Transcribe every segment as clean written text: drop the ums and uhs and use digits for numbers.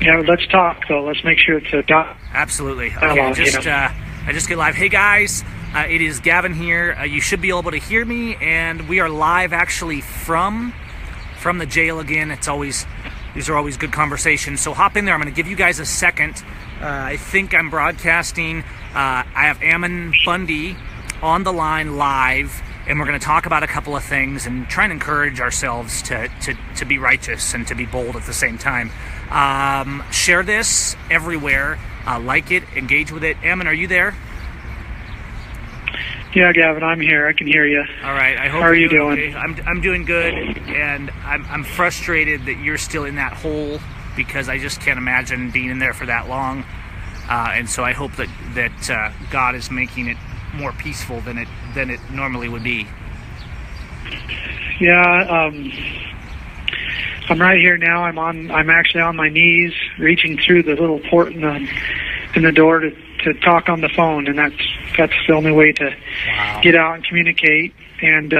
Yeah, let's talk though. Let's make sure it's a Absolutely. Okay, I just get live. Hey guys, it is Gavin here. You should be able to hear me, and we are live actually from the jail again. These are always good conversations. So hop in there. I'm going to give you guys a second. I think I'm broadcasting. I have Ammon Bundy on the line live, and we're going to talk about a couple of things and try and encourage ourselves to be righteous and to be bold at the same time. Share this everywhere. Like it, engage with it. Ammon, are you there? Yeah, Gavin, I'm here. I can hear you. All right. I hope. How are you doing? Okay. I'm doing good, and I'm frustrated that you're still in that hole because I just can't imagine being in there for that long. And so I hope that God is making it more peaceful than it normally would be. Yeah, I'm right here now. I'm actually on my knees, reaching through the little port in the door to talk on the phone, and that's the only way to get out and communicate. And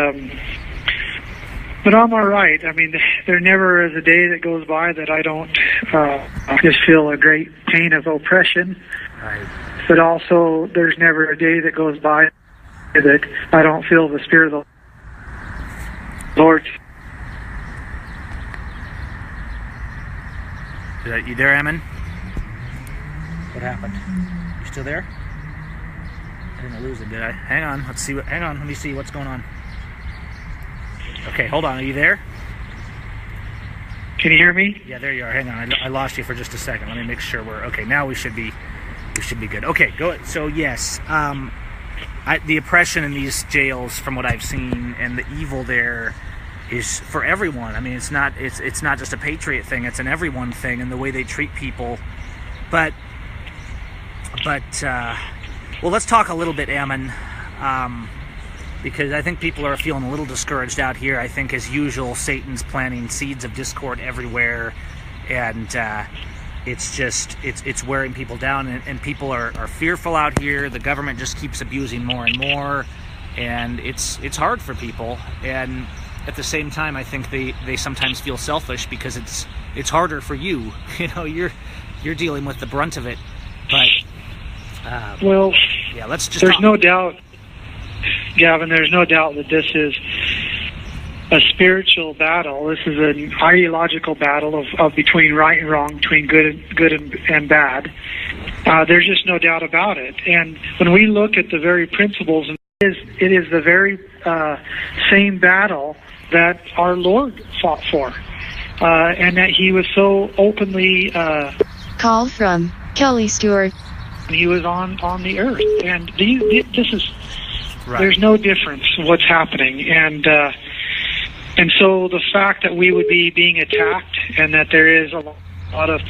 but I'm all right. I mean, there never is a day that goes by that I don't just feel a great pain of oppression. Right. But also, there's never a day that goes by that I don't feel the Spirit of the Lord. You there, Ammon? What happened? You still there? I didn't lose it, did I? Hang on. Let's see. Hang on. Let me see what's going on. Okay, hold on. Are you there? Can you hear me? Yeah, there you are. Hang on. I lost you for just a second. Let me make sure we're okay. Now we should be good. Okay, go. So yes, the oppression in these jails, from what I've seen, and the evil there is for everyone. I mean, it's not just a patriot thing. It's an everyone thing, and the way they treat people. But well, let's talk a little bit, Ammon, because I think people are feeling a little discouraged out here. I think, as usual, Satan's planting seeds of discord everywhere, and it's wearing people down, and people are fearful out here. The government just keeps abusing more and more, and it's hard for people. And at the same time, I think they sometimes feel selfish because it's harder for you. You know, you're dealing with the brunt of it. But well, yeah, let's just. There's no doubt, Gavin. There's no doubt that this is a spiritual battle. This is an ideological battle of between right and wrong, between good and bad. There's just no doubt about it. And when we look at the very principles, it is the very same battle that our Lord fought for, and that He was so openly. Call from Keli Stewart. He was on the earth, and this is. Right. There's no difference what's happening, and so the fact that we would be being attacked, and that there is a lot of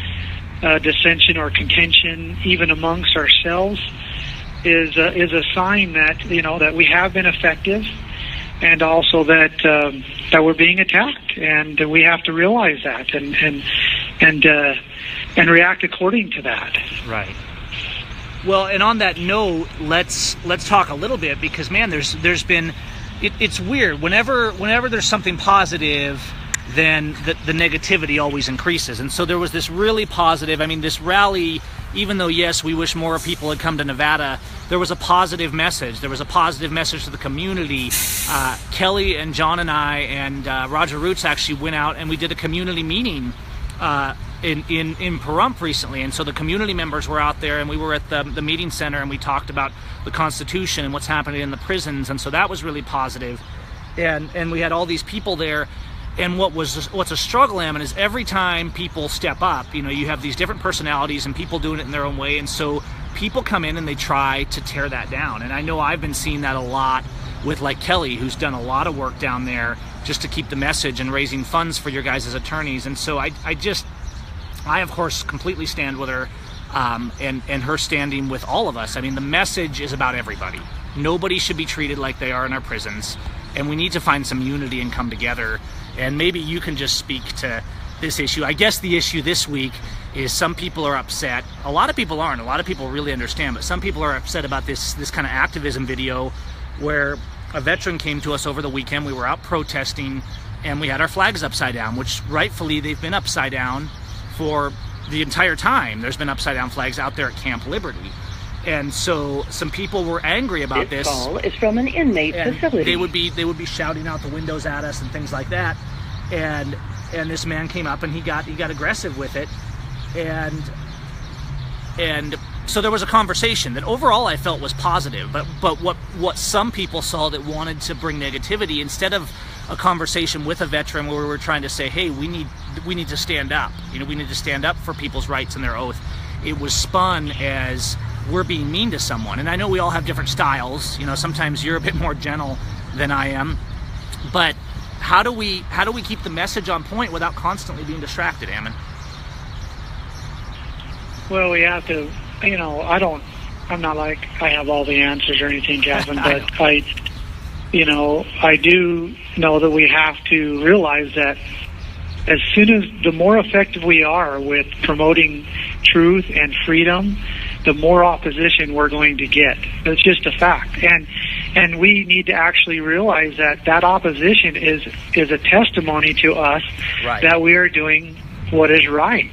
dissension or contention even amongst ourselves, is a sign that that we have been effective, and also that we're being attacked, and we have to realize that and react according to that. Right. Well, and on that note, let's talk a little bit, because man, there's been it's weird. Whenever there's something positive, then the negativity always increases. And so there was this really positive. I mean, this rally. Even though, yes, we wish more people had come to Nevada, there was a positive message. There was a positive message to the community. Keli and John and I and Roger Roots actually went out and we did a community meeting in Pahrump recently. And so the community members were out there, and we were at the meeting center, and we talked about the Constitution and what's happening in the prisons. And so that was really positive. And we had all these people there. And what's a struggle, Ammon, is every time people step up, you have these different personalities and people doing it in their own way. And so people come in and they try to tear that down. And I know I've been seeing that a lot with like Keli, who's done a lot of work down there just to keep the message and raising funds for your guys as attorneys. And so I of course completely stand with her, and her standing with all of us. I mean, the message is about everybody. Nobody should be treated like they are in our prisons, and we need to find some unity and come together. And maybe you can just speak to this issue. I guess the issue this week is some people are upset. A lot of people aren't. A lot of people really understand, but some people are upset about this kind of activism video where a veteran came to us over the weekend. We were out protesting, and we had our flags upside down, which rightfully they've been upside down for the entire time there's been upside down flags out there at Camp Liberty. And so some people were angry about this. This call is from an inmate facility. They would be shouting out the windows at us and things like that. And this man came up and he got aggressive with it. And so there was a conversation that overall I felt was positive, but what some people saw that wanted to bring negativity, instead of a conversation with a veteran where we were trying to say, hey, we need to stand up. We need to stand up for people's rights and their oath. It was spun as we're being mean to someone. And I know we all have different styles. Sometimes you're a bit more gentle than I am. But how do we keep the message on point without constantly being distracted, Ammon? Well, we have to, I'm not like I have all the answers or anything, Gavin, but I do know that we have to realize that as soon as the more effective we are with promoting truth and freedom, the more opposition we're going to get. It's just a fact. And we need to actually realize that opposition is a testimony to us that we are doing what is right.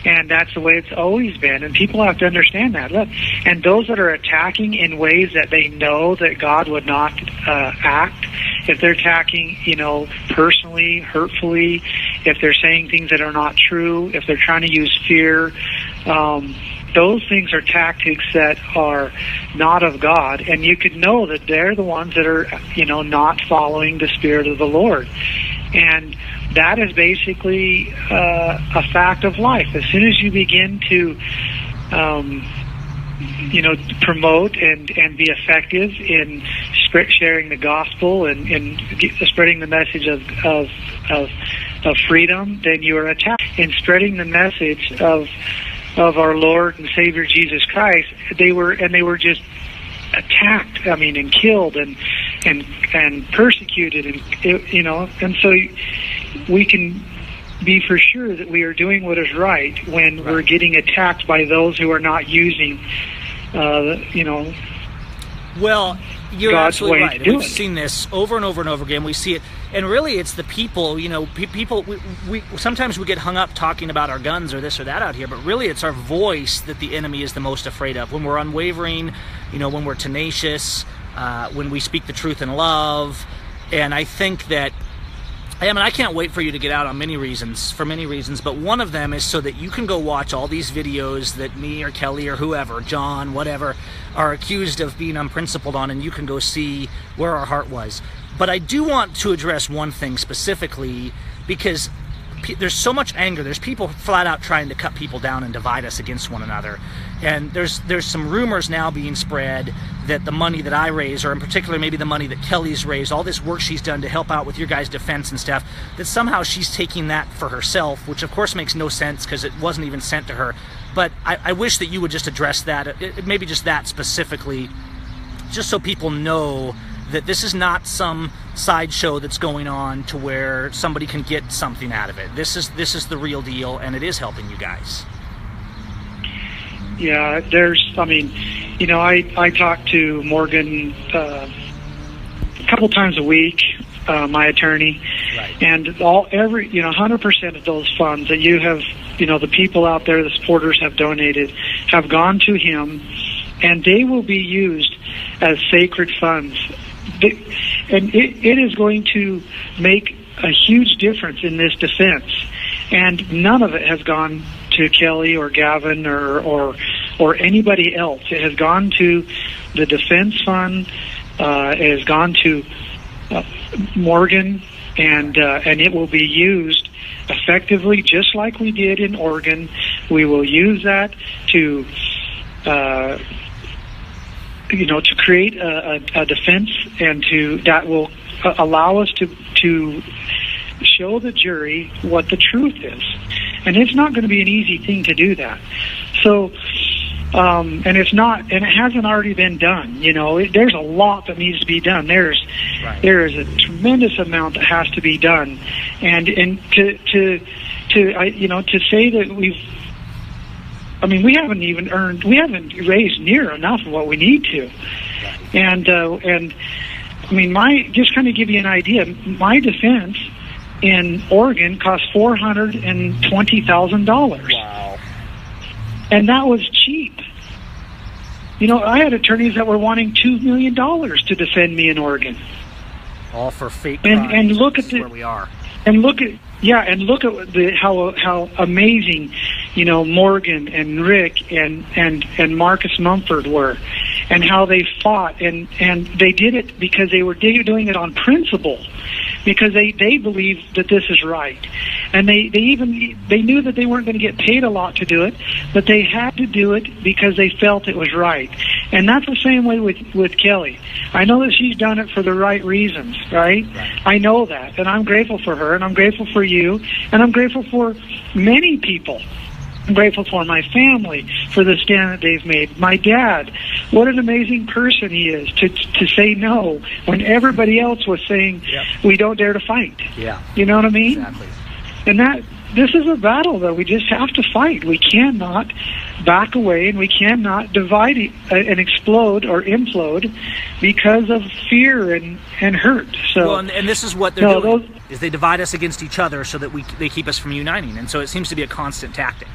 And that's the way it's always been. And people have to understand that. Look, and those that are attacking in ways that they know that God would not act, if they're attacking, personally, hurtfully, if they're saying things that are not true, if they're trying to use fear, those things are tactics that are not of God. And you could know that they're the ones that are, not following the Spirit of the Lord. And that is basically a fact of life. As soon as you begin to, promote and be effective in sharing the gospel and spreading the message of freedom, then you are attacked. In spreading the message of our Lord and Savior Jesus Christ, they were just attacked. And killed and persecuted, and so we can be for sure that we are doing what is right when we're getting attacked by those who are not using, Well, you're God's absolutely way right. to do We've it. seen this over and over and over again. We see it, and really, it's the people. People. We sometimes we get hung up talking about our guns or this or that out here, but really, it's our voice that the enemy is the most afraid of. When we're unwavering, when we're tenacious, when we speak the truth in love, and I think that. I can't wait for you to get out on many reasons, but one of them is so that you can go watch all these videos that me or Keli or whoever, John, whatever, are accused of being unprincipled on, and you can go see where our heart was. But I do want to address one thing specifically, because there's so much anger. There's people flat out trying to cut people down and divide us against one another. And there's some rumors now being spread that the money that I raise, or in particular maybe the money that Keli's raised, all this work she's done to help out with your guys' defense and stuff, that somehow she's taking that for herself, which of course makes no sense because it wasn't even sent to her. But I wish that you would just address that, maybe just that specifically, just so people know that this is not some sideshow that's going on to where somebody can get something out of it. This is the real deal, and it is helping you guys. Yeah, I talk to Morgan a couple times a week, my attorney, right. And 100% of those funds that you have, the people out there, the supporters have donated, have gone to him, and they will be used as sacred funds. And it is going to make a huge difference in this defense. And none of it has gone to Keli or Gavin or anybody else. It has gone to the defense fund. It has gone to Morgan, and it will be used effectively, just like we did in Oregon. We will use that to create a defense, and that will allow us to show the jury what the truth is. And it's not going to be an easy thing to do that. So, and it's not, and it hasn't already been done. There's a lot that needs to be done. There is a tremendous amount that has to be done, and to say that we haven't raised near enough of what we need to. And just kind of give you an idea, my defense in Oregon cost $420,000. Wow. And that was cheap. You know, I had attorneys that were wanting $2 million to defend me in Oregon. All for fake crimes. And look at where we are. And look at how amazing, you know, Morgan and Rick and Marcus Mumford were, and how they fought, and they did it because they were doing it on principle, because they believed that this is right, and they knew that they weren't going to get paid a lot to do it, but they had to do it because they felt it was right. And that's the same way with Keli. I know that she's done it for the right reasons, right? I know that, and I'm grateful for her, and I'm grateful for you, and I'm grateful for many people. I'm grateful for my family, for the stand that they've made. My dad, what an amazing person he is to say no when everybody else was saying, we don't dare to fight. Yeah. You know what I mean? Exactly. And this is a battle that we just have to fight. We cannot back away, and we cannot divide and explode or implode because of fear and hurt. So, well, and this is what they're doing, is they divide us against each other so that they keep us from uniting. And so it seems to be a constant tactic.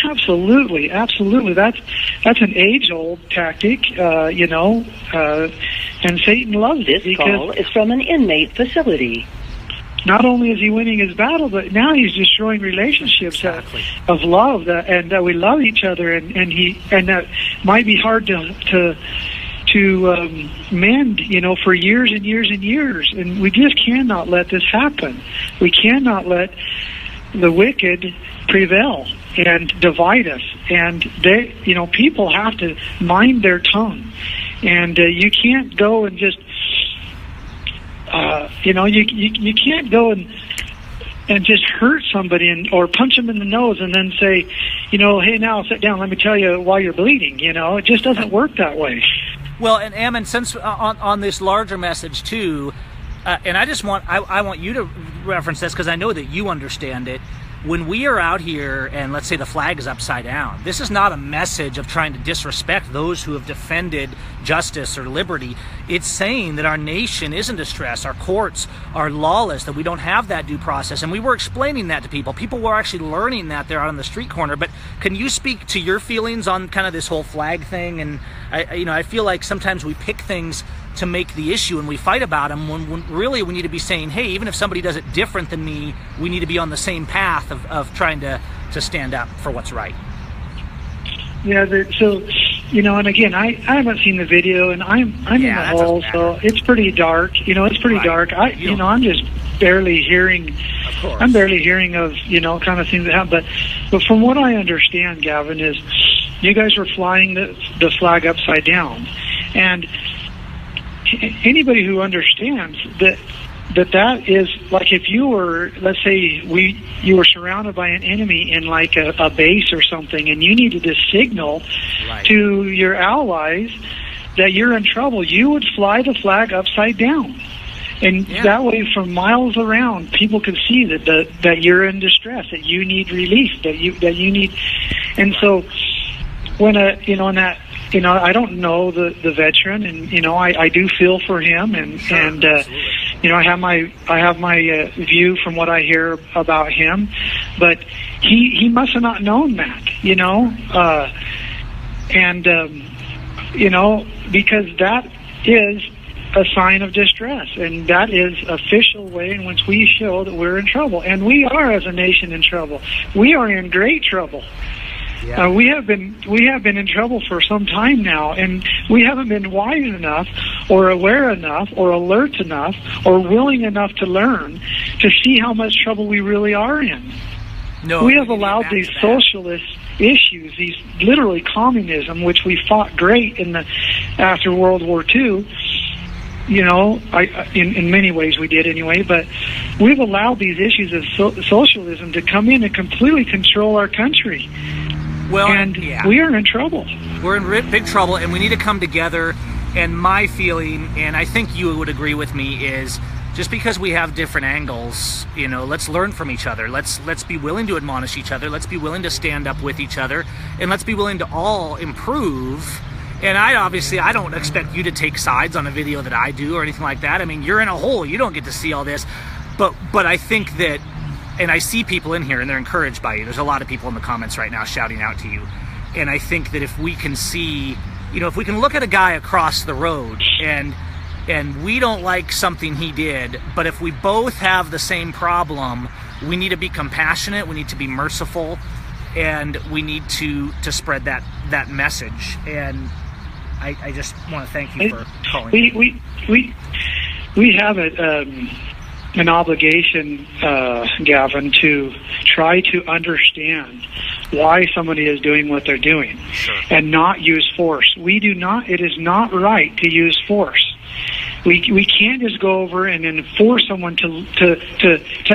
Absolutely. That's an age-old tactic, you know, and Satan loves it. This call is from an inmate facility. Not only is he winning his battle, but now he's destroying relationships of love, and that we love each other, and that might be hard to mend, you know, for years and years and years. And we just cannot let this happen. We cannot let the wicked prevail and divide us. And they, you know, people have to mind their tongue, and you can't go and just, you know, you can't go and just hurt somebody or punch them in the nose and then say, you know, hey, now sit down, let me tell you why you're bleeding. You know, it just doesn't work that way. Well, and Ammon, since on this larger message too, and I want you to reference this because I know that you understand it. When we are out here and let's say the flag is upside down, this is not a message of trying to disrespect those who have defended justice or liberty. It's saying that our nation is in distress, our courts are lawless, that we don't have that due process. And we were explaining that to people. People were actually learning that there out on the street corner. But can you speak to your feelings on kind of this whole flag thing? And I feel like sometimes we pick things to make the issue and we fight about them when really we need to be saying, hey, even if somebody does it different than me, we need to be on the same path of trying to stand up for what's right. Yeah, so, you know, and again, I haven't seen the video, and I'm in the hole, so it's pretty dark. You know, it's pretty dark. I'm just barely hearing. I'm barely hearing of, you know, kind of things that happen. But from what I understand, Gavin, is you guys were flying the flag upside down, and anybody who understands that is like if you were, let's say you were surrounded by an enemy in like a base or something, and you needed to signal to your allies that you're in trouble, you would fly the flag upside down, and that way from miles around people could see that you're in distress, that you need relief, that you need. And so when I don't know the veteran, and you know I do feel for him, and you know I have my view from what I hear about him, but he must have not known that, you know, you know, because that is a sign of distress, and that is official way in which we show that we're in trouble, and we are as a nation in trouble. We are in great trouble. Yeah. We have been in trouble for some time now, and we haven't been wise enough or aware enough or alert enough or willing enough to learn to see how much trouble we really are in. No, we have allowed these socialist issues, these literally communism, which we fought great after World War II. You know, in many ways we did anyway, but we've allowed these issues of socialism to come in and completely control our country. Well, and we are in trouble. We're in big trouble, and we need to come together. And my feeling, and I think you would agree with me, is just because we have different angles, you know, let's learn from each other. Let's be willing to admonish each other. Let's be willing to stand up with each other, and let's be willing to all improve. And I don't expect you to take sides on a video that I do or anything like that. I mean, you're in a hole. You don't get to see all this. But I think that and I see people in here and they're encouraged by you. There's a lot of people in the comments right now shouting out to you. And I think that if we can see, if we can look at a guy across the road and we don't like something he did, but if we both have the same problem, we need to be compassionate, we need to be merciful, and we need to spread that message. And I just want to thank you for calling. We have an obligation, Gavin, to try to understand why somebody is doing what they're doing, sure, and not use force. It is not right to use force. We can't just go over and then force someone to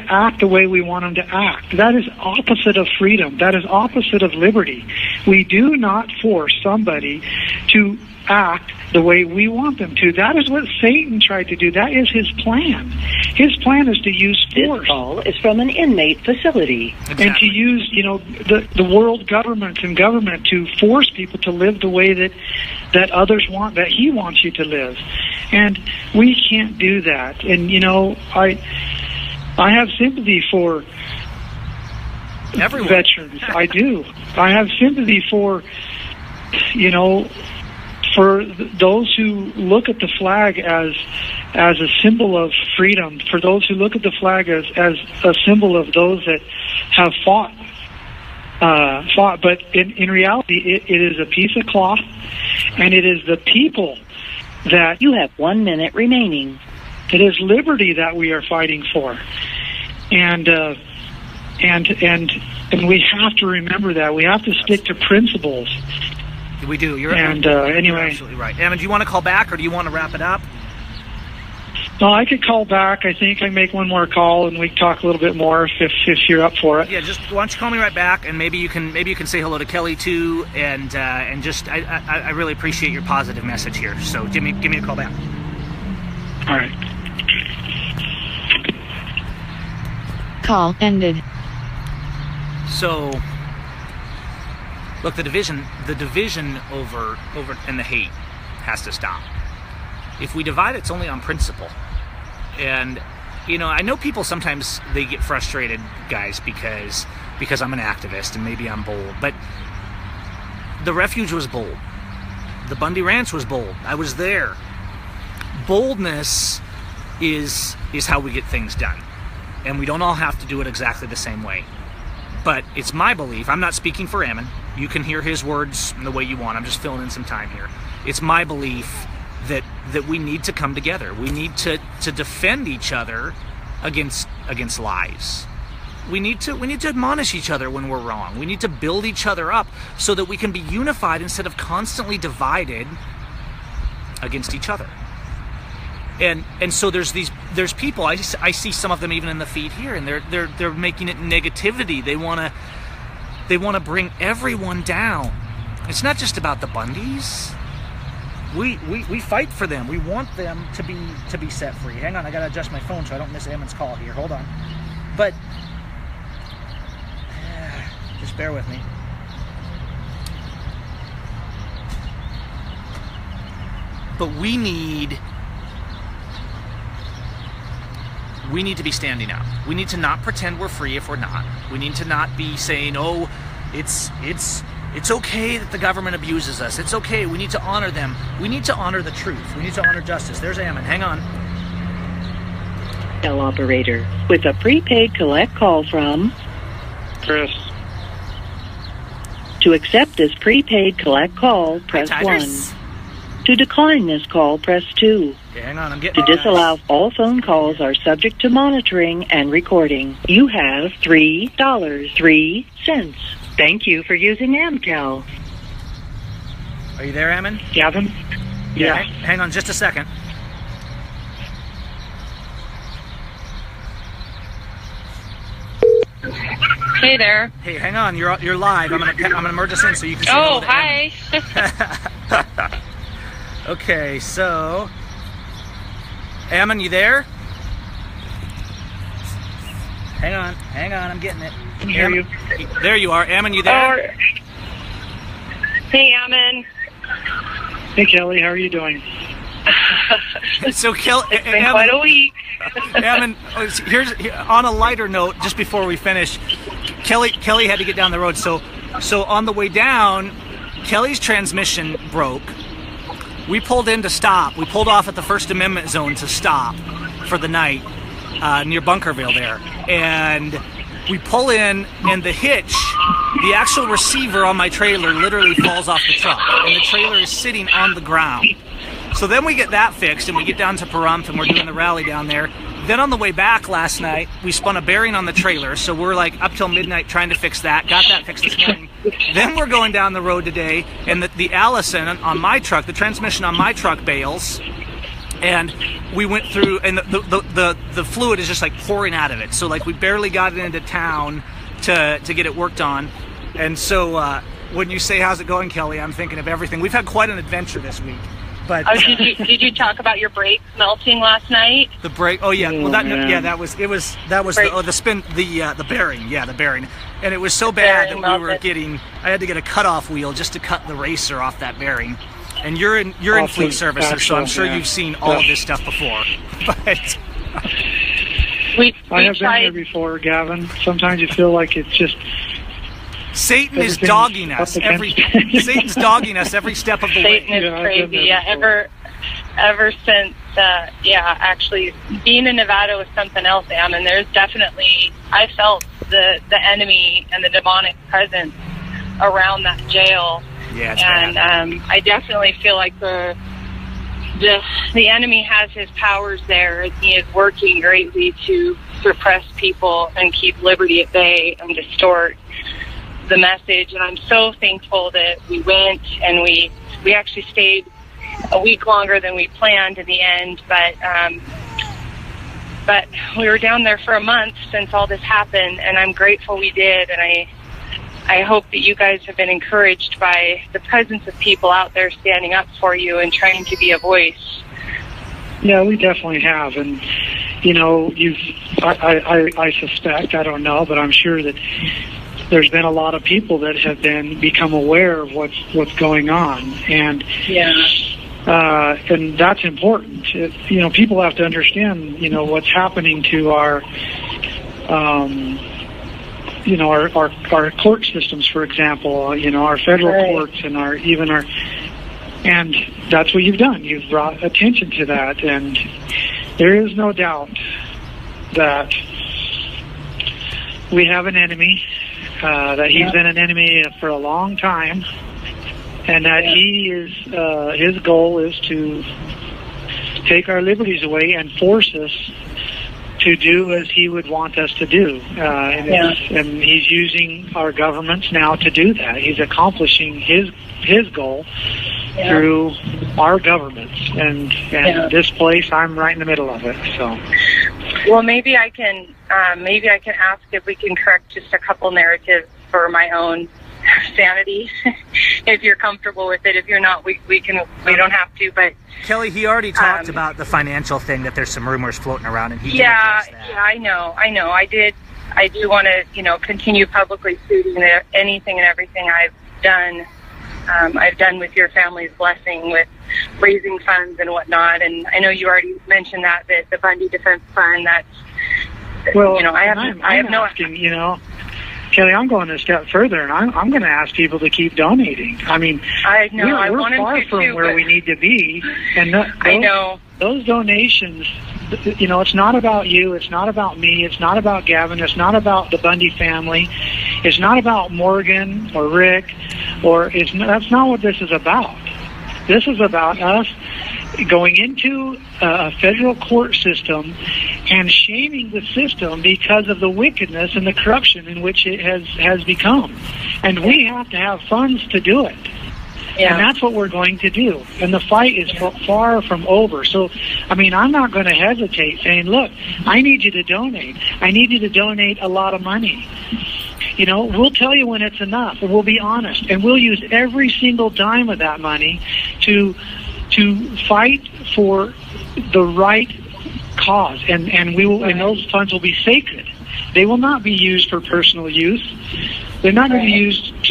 act the way we want them to act. That is opposite of freedom. That is opposite of liberty. We do not force somebody to act the way we want them to. That is what Satan tried to do. That is his plan. His plan is to use force. This call is from an inmate facility. Exactly. And to use, the world government and government to force people to live the way that others want, that he wants you to live. And we can't do that. And, I have sympathy for everyone. Veterans. I do. I have sympathy for, for those who look at the flag as a symbol of freedom, for those who look at the flag as a symbol of those that have fought. But in reality, it is a piece of cloth, and it is the people that... You have 1 minute remaining. It is liberty that we are fighting for. And we have to remember that. We have to stick to principles. We do. You're anyway, absolutely right. Ammon, do you want to call back, or do you want to wrap it up? No, I could call back. I think I make one more call and we can talk a little bit more if you're up for it. Yeah, just why don't you call me right back, and maybe you can say hello to Keli too, and just I really appreciate your positive message here. So give me a call back. All right. Call ended. So look, the division over and the hate has to stop. If we divide, it's only on principle. And I know people sometimes they get frustrated, guys, because I'm an activist and maybe I'm bold, but the refuge was bold. The Bundy Ranch was bold. I was there. Boldness is how we get things done. And we don't all have to do it exactly the same way. But it's my belief, I'm not speaking for Ammon. You can hear his words the way you want. I'm just filling in some time here. It's my belief that we need to come together. We need to defend each other against lies. We need to admonish each other when we're wrong. We need to build each other up so that we can be unified instead of constantly divided against each other. And so there's people, I see some of them even in the feed here, and they're making it negativity. They want to bring everyone down. It's not just about the Bundys. We fight for them. We want them to be set free. Hang on, I gotta adjust my phone so I don't miss Ammon's call here. Hold on. But just bear with me. But we need to be standing up. We need to not pretend we're free if we're not. We need to not be saying, oh, it's okay that the government abuses us. It's okay. We need to honor them. We need to honor the truth. We need to honor justice. There's Ammon. Hang on. Cell operator with a prepaid collect call from Chris. To accept this prepaid collect call, press 1. To decline this call, press 2. Okay, hang on. I'm getting To disallow all phone calls are subject to monitoring and recording. You have $3.03. Thank you for using Amcal. Are you there, Ammon? Gavin? Yeah. Hang on just a second. Hey there. Hey, hang on. You're live. I'm gonna merge us in so you can see. Oh, hi. Okay, so Ammon, you there? Hang on. I'm getting it. Can hear you. There you are. Ammon, you there? Hey, Ammon. Hey, Keli. How are you doing? So It's been quite a week. Ammon, here's on a lighter note. Just before we finish, Keli had to get down the road. So on the way down, Keli's transmission broke. We pulled in to stop. We pulled off at the First Amendment zone to stop for the night near Bunkerville there, and we pull in, and the hitch, the actual receiver on my trailer literally falls off the truck, and the trailer is sitting on the ground. So then we get that fixed, and we get down to Pahrump, and we're doing the rally down there. Then on the way back last night, we spun a bearing on the trailer, so we're like up till midnight trying to fix that. Got that fixed this morning. Then we're going down the road today, and the Allison on my truck, the transmission on my truck bails, and we went through, and the fluid is just like pouring out of it. So like we barely got it into town to get it worked on. And so when you say how's it going, Keli, I'm thinking of everything. We've had quite an adventure this week. But did you talk about your brakes melting last night? The brake? Oh yeah. Well, that was the spin, the bearing. Yeah, the bearing. And it was so bad that I had to get a cutoff wheel just to cut the racer off that bearing. And you're in fleet services, so I'm sure you've seen all of this stuff before. But I have been there before, Gavin. Sometimes you feel like it's just Satan is dogging us Satan's dogging us every step of the way. Satan is crazy. Yeah, ever since actually being in Nevada was something else, and there's definitely, I felt the enemy and the demonic presence around that jail. Yeah, and I definitely feel like the enemy has his powers there, and he is working greatly to suppress people and keep liberty at bay and distort the message. And I'm so thankful that we went, and we actually stayed a week longer than we planned in the end, but we were down there for a month since all this happened, and I'm grateful we did. And I hope that you guys have been encouraged by the presence of people out there standing up for you and trying to be a voice. Yeah, we definitely have. And, I suspect, I don't know, but I'm sure that there's been a lot of people that have become aware of what's going on. And, and that's important. People have to understand, what's happening to our court systems, for example, our federal courts and and that's what you've done. You've brought attention to that, and there is no doubt that we have an enemy, that he's been an enemy for a long time, and that his goal is to take our liberties away and force us to do as he would want us to do. And he's using our governments now to do that. He's accomplishing his goal through our governments. And this place, I'm right in the middle of it. So, well, maybe I can ask if we can correct just a couple narratives for my own sanity, if you're comfortable with it. If you're not, we don't have to. But Keli, he already talked about the financial thing, that there's some rumors floating around, and he did address that. Yeah, I know. I do want to, continue publicly stating anything and everything I've done with your family's blessing, with raising funds and whatnot. And I know you already mentioned that the Bundy Defense Fund. Keli, I'm going a step further, and I'm going to ask people to keep donating. I mean, we're far from where we need to be, and those donations. It's not about you. It's not about me. It's not about Gavin. It's not about the Bundy family. It's not about Morgan or Rick, that's not what this is about. This is about us going into a federal court system and shaming the system because of the wickedness and the corruption in which it has become. And we have to have funds to do it. Yeah. And that's what we're going to do. And the fight is far from over. So, I'm not going to hesitate saying, look, I need you to donate. I need you to donate a lot of money. We'll tell you when it's enough, and we'll be honest. And we'll use every single dime of that money to fight for the right cause. And we will, and those funds will be sacred. They will not be used for personal use. They're not going to be used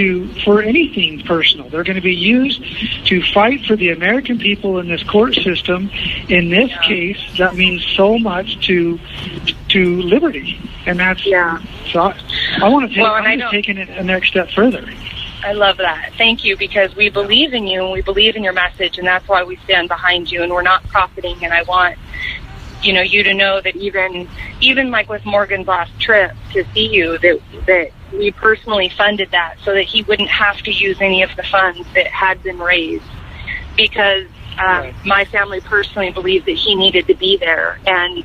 for anything personal. They're going to be used to fight for the American people in this court system. In this case, that means so much to liberty, and that's So I want to take. I'm just taking it a next step further. I love that. Thank you, because we believe in you and we believe in your message, and that's why we stand behind you, and we're not profiting. And I want you to know that even like with Morgan's last trip to see you, that we personally funded that so that he wouldn't have to use any of the funds that had been raised, because my family personally believed that he needed to be there. And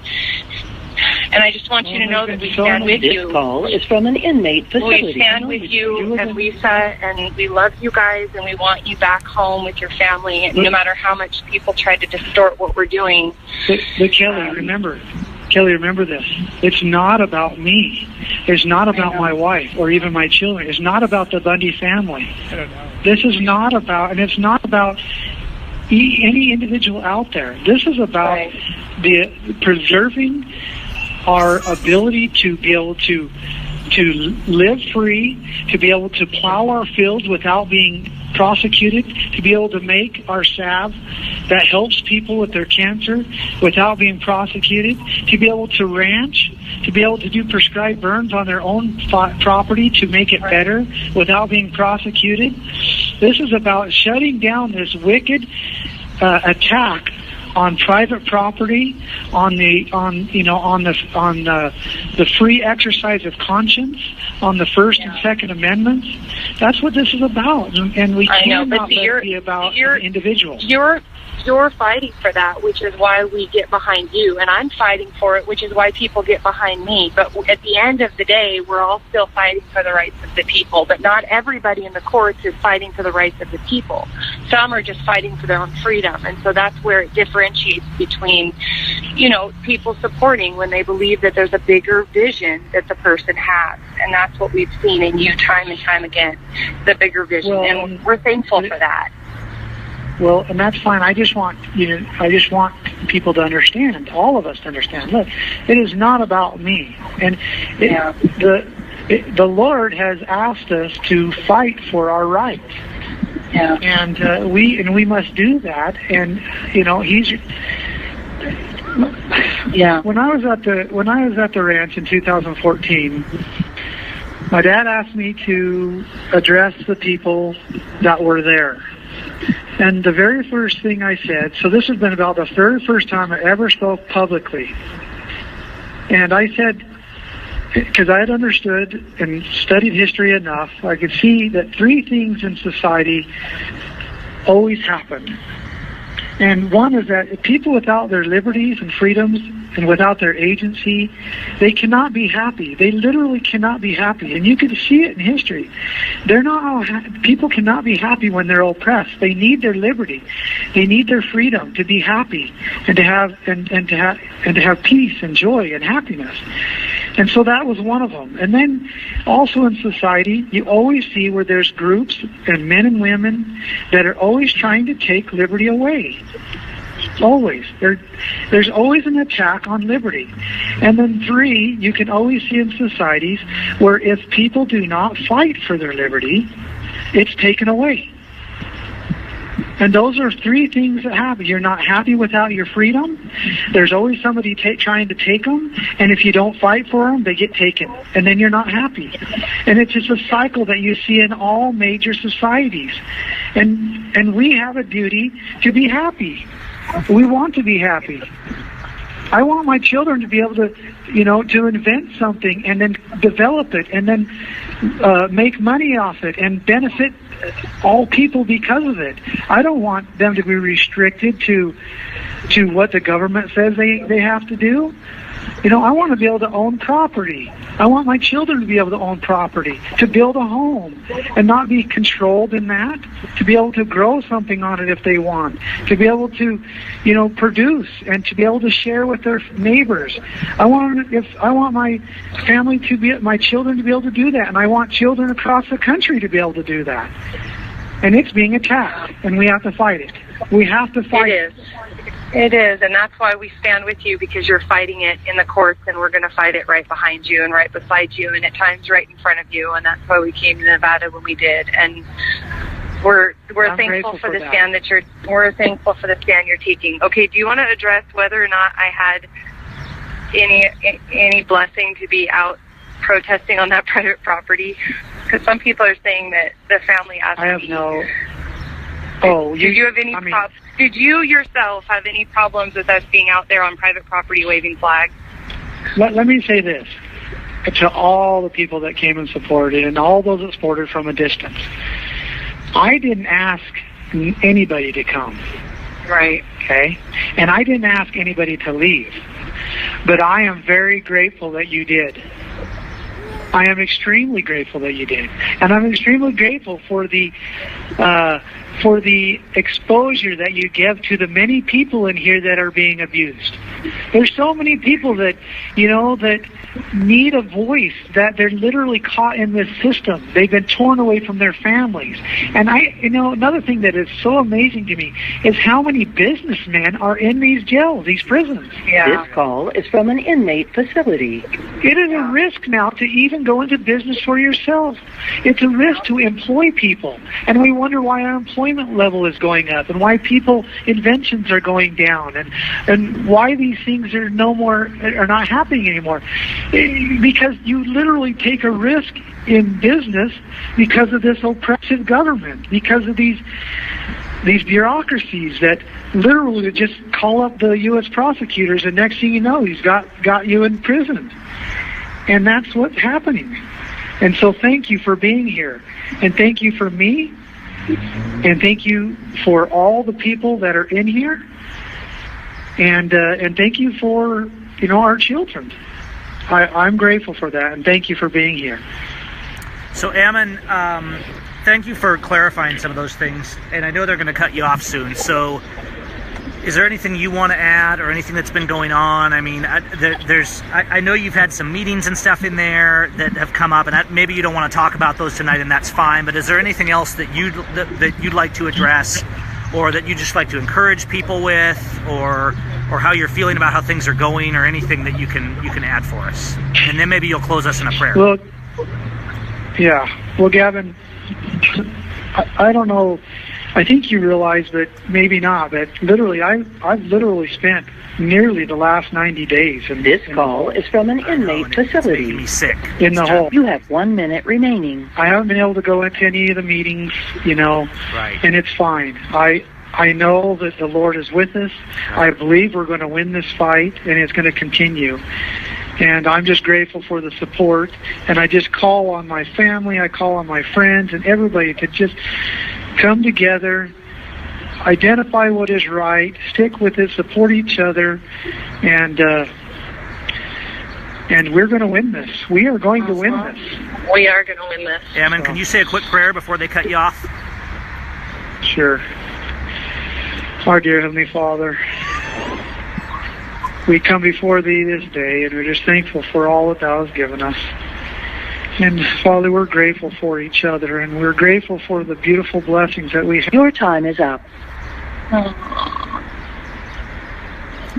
I just want you to know that we stand with you. This call is from an inmate facility. We stand with you and Lisa, and we love you guys, and we want you back home with your family, and no matter how much people try to distort what we're doing. But Keli, remember this. It's not about me. It's not about my wife or even my children. It's not about the Bundy family. I don't know. This is not about, and it's not about any individual out there. This is about the preserving our ability to be able to live free, to be able to plow our fields without being prosecuted, to be able to make our salve that helps people with their cancer without being prosecuted, to be able to ranch, to be able to do prescribed burns on their own property to make it better without being prosecuted. This is about shutting down this wicked attack on private property, on the free exercise of conscience, on the First and Second Amendments. That's what this is about, and we cannot let it be about individuals. You're fighting for that, which is why we get behind you, and I'm fighting for it, which is why people get behind me. But at the end of the day, we're all still fighting for the rights of the people, but not everybody in the courts is fighting for the rights of the people. Some are just fighting for their own freedom, and so that's where it differentiates between, people supporting when they believe that there's a bigger vision that the person has, and that's what we've seen in you time and time again, the bigger vision, and we're thankful for that. Well, and that's fine. I just want people to understand, all of us to understand. Look, it is not about me, and the Lord has asked us to fight for our rights, and we must do that. And He's. When I was at the ranch in 2014, my dad asked me to address the people that were there. And the very first thing I said, so this has been about the very first time I ever spoke publicly. And I said, because I had understood and studied history enough, I could see that three things in society always happen. And one is that people without their liberties and freedoms and without their agency, they cannot be happy. They literally cannot be happy. And you can see it in history. People cannot be happy when they're oppressed. They need their liberty. They need their freedom to be happy and to have peace and joy and happiness. And so that was one of them. And then also in society, you always see where there's groups and men and women that are always trying to take liberty away. Always. There's always an attack on liberty. And then three, you can always see in societies where if people do not fight for their liberty, it's taken away. And those are three things that happen. You're not happy without your freedom. There's always somebody trying to take them. And if you don't fight for them, they get taken. And then you're not happy. And it's just a cycle that you see in all major societies. And we have a duty to be happy. We want to be happy. I want my children to be able to, to invent something and then develop it and then make money off it and benefit all people because of it. I don't want them to be restricted to what the government says they have to do. I want to be able to own property. I want my children to be able to own property, to build a home and not be controlled in that, to be able to grow something on it if they want, to be able to, produce and to be able to share with their neighbors. I want my family my children to be able to do that, and I want children across the country to be able to do that. And it's being attacked, and we have to fight it. We have to fight it. It is, and that's why we stand with you, because you're fighting it in the courts, and we're going to fight it right behind you and right beside you, and at times right in front of you, and that's why we came to Nevada when we did. And we're thankful for the stand we're thankful for the stand you're taking. Okay, do you want to address whether or not I had any blessing to be out protesting on that private property? Because some people are saying that the family asked me. I have no. Oh, did you have any problems? Did you yourself have any problems with us being out there on private property waving flags? Let me say this to all the people that came and supported, and all those that supported from a distance. I didn't ask anybody to come. Right. Okay? And I didn't ask anybody to leave. But I am very grateful that you did. I am extremely grateful that you did. And I'm extremely grateful for the exposure that you give to the many people in here that are being abused. There's so many people that, that need a voice, that they're literally caught in this system. They've been torn away from their families. And another thing that is so amazing to me is how many businessmen are in these jails, these prisons. Yeah. This call is from an inmate facility. It is a risk now to even go into business for yourself. It's a risk to employ people. And we wonder why our employment level is going up, and why inventions are going down, and why these things are not happening anymore. Because you literally take a risk in business because of this oppressive government, because of these bureaucracies that literally just call up the U.S. prosecutors, and next thing you know, he's got you in prison. And that's what's happening. And so thank you for being here. And thank you for me. And thank you for all the people that are in here. And thank you for, our children. I'm grateful for that. And thank you for being here. So, Ammon, thank you for clarifying some of those things. And I know they're going to cut you off soon. So, is there anything you want to add, or anything that's been going on? I mean, I know you've had some meetings and stuff in there that have come up, and maybe you don't want to talk about those tonight, and that's fine. But is there anything else that you'd like to address, or that you just like to encourage people with, or how you're feeling about how things are going, or anything that you can add for us? And then maybe you'll close us in a prayer. Well, Gavin, I don't know. I think you realize, but maybe not, but literally, I've literally spent nearly the last 90 days. This call is from an inmate facility. It's making me sick. In the hole. You have 1 minute remaining. I haven't been able to go into any of the meetings, Right. And it's fine. I know that the Lord is with us. Right. I believe we're going to win this fight, and it's going to continue. And I'm just grateful for the support. And I just call on my family, I call on my friends, and everybody to just come together, identify what is right, stick with it, support each other, and we're going to win this. We are going to win this. We are going to win this. Ammon, can you say a quick prayer before they cut you off? Sure. Our dear Heavenly Father, we come before Thee this day, and we're just thankful for all that Thou hast given us. And Father, we're grateful for each other, and we're grateful for the beautiful blessings that we have. Your time is up.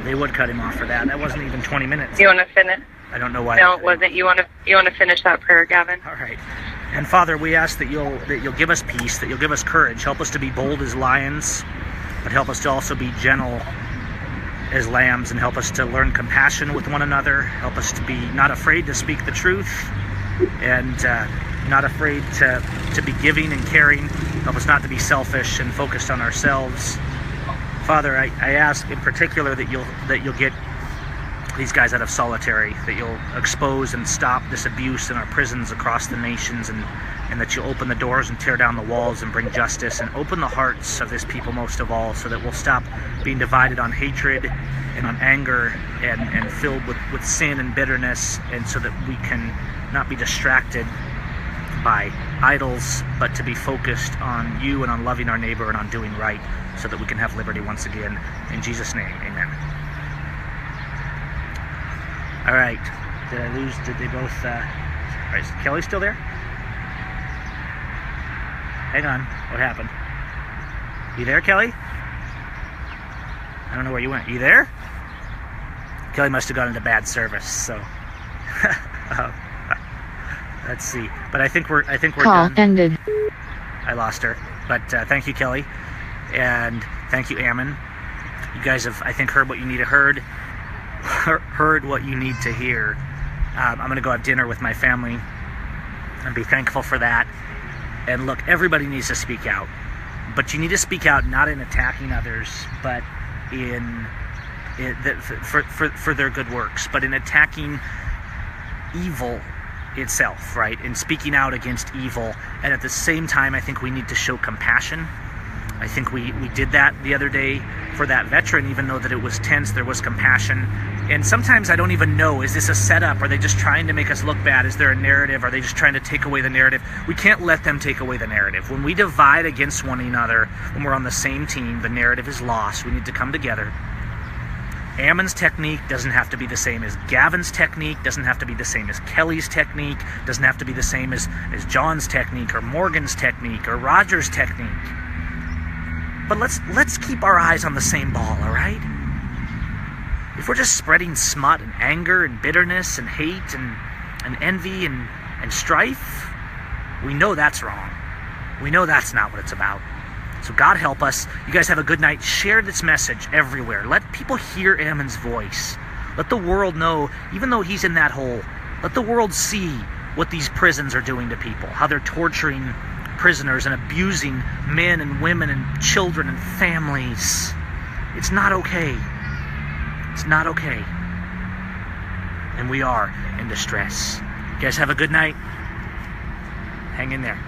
They would cut him off for that. That wasn't even 20 minutes. You want to finish? I don't know why. No, it wasn't. You want to finish that prayer, Gavin? All right. And Father, we ask that you'll give us peace, that you'll give us courage. Help us to be bold as lions, but help us to also be gentle as lambs, and help us to learn compassion with one another. Help us to be not afraid to speak the truth, and not afraid to be giving and caring. Help us not to be selfish and focused on ourselves. Father, I ask in particular that you'll get these guys out of solitary, that you'll expose and stop this abuse in our prisons across the nations, and that you'll open the doors and tear down the walls and bring justice, and open the hearts of this people most of all, so that we'll stop being divided on hatred and on anger and filled with sin and bitterness, and so that we can not be distracted by idols, but to be focused on you and on loving our neighbor and on doing right, so that we can have liberty once again. In Jesus' name, amen. All right. Did I lose? Did they both? All right, is Keli still there? Hang on. What happened? You there, Keli? I don't know where you went. You there? Keli must have gone into bad service, so let's see. But I think we're Call done. ended. I lost her. But thank you, Keli, and thank you, Ammon. You guys have, I think, heard what you need to heard what you need to hear. I'm gonna go have dinner with my family and be thankful for that. And look, everybody needs to speak out, but you need to speak out not in attacking others, but for their good works, but in attacking evil itself, right? In speaking out against evil. And at the same time, I think we need to show compassion. I think we did that the other day for that veteran. Even though that it was tense, there was compassion. And sometimes I don't even know, is this a setup? Are they just trying to make us look bad? Is there a narrative? Are they just trying to take away the narrative? We can't let them take away the narrative. When we divide against one another, when we're on the same team, the narrative is lost. We need to come together. Ammon's technique doesn't have to be the same as Gavin's technique, doesn't have to be the same as Keli's technique, doesn't have to be the same as John's technique or Morgan's technique or Roger's technique. But let's keep our eyes on the same ball, all right? If we're just spreading smut and anger and bitterness and hate and envy and strife, we know that's wrong. We know that's not what it's about. So God help us. You guys have a good night. Share this message everywhere. Let people hear Ammon's voice. Let the world know, even though he's in that hole, let the world see what these prisons are doing to people, how they're torturing prisoners and abusing men and women and children and families. It's not okay. It's not okay. And we are in distress. You guys have a good night. Hang in there.